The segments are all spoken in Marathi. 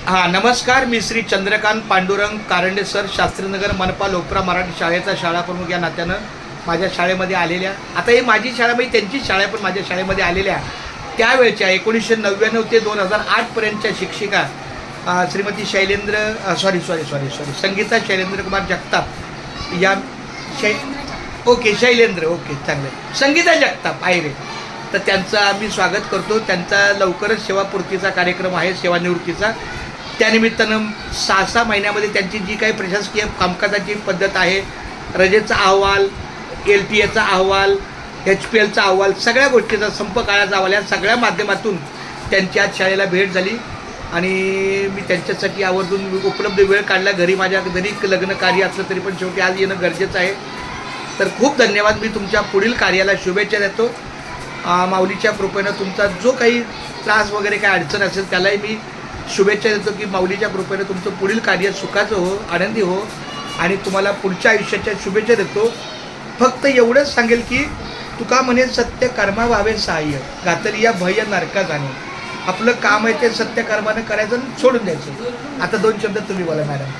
हां, नमस्कार. मी श्री चंद्रकांत पांडुरंग कारंडे सर, शास्त्रीनगर मनपा लोकप्रा मराठी शाळेचा शाळाप्रमुख या नात्यानं माझ्या शाळेमध्ये आलेल्या, आता ही माझी शाळा म्हणजे त्यांचीच शाळा आहे, पण माझ्या शाळेमध्ये आलेल्या त्यावेळच्या 1999 ते 2008पर्यंतच्या शिक्षिका श्रीमती संगीता शैलेंद्र कुमार जगताप या शैलेंद्र चांगलं संगीता जगताप आहे रे. तर त्यांचं आम्ही स्वागत करतो. त्यांचा लवकरच सेवापूर्तीचा कार्यक्रम आहे, सेवानिवृत्तीचा. त्यानिमित्तानं 6 महिन्यामध्ये त्यांची जी काही प्रशासकीय कामकाजाची पद्धत आहे, रजेचा अहवाल, LTA अहवाल, HPLचा अहवाल, सगळ्या गोष्टीचा संप काळाचा अहवाल या सगळ्या माध्यमातून त्यांची आज शाळेला भेट झाली आणि मी त्यांच्यासाठी आवर्जून उपलब्ध वेळ काढला. घरी माझ्या जरी लग्न कार्य असलं तरी पण शेवटी आज येणं गरजेचं आहे. तर खूप धन्यवाद. मी तुमच्या पुढील कार्याला शुभेच्छा देतो. माऊलीच्या कृपेनं तुमचा जो काही त्रास वगैरे काही अडचण असेल त्यालाही मी शुभेच्छा देतो की माऊलीच्या कृपेनं तुमचं पुढील कार्य सुखाचं हो, आनंदी हो आणि तुम्हाला पुढच्या आयुष्याच्या शुभेच्छा देतो. फक्त एवढंच सांगेल की तुका म्हणे सत्य कर्मा व्हावे सहाय्य, घातली या भय नरका जाणे. आपलं काम आहे ते सत्य कर्मानं करायचं आणि सोडून द्यायचं. आता 2 शब्द तुम्ही बोला मॅडम.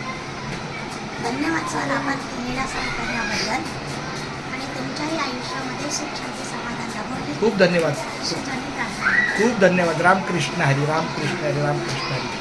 धन्यवाद सर आपण केलेल्या सहकार्याबद्दल आणि तुमच्याही आयुष्यामध्ये सुख शांती समाधान लाभो. खूप धन्यवाद. ईश्वराने प्रार्थना. खूप धन्यवाद. रामकृष्ण हरी, रामकृष्ण हरी, रामकृष्ण हरी.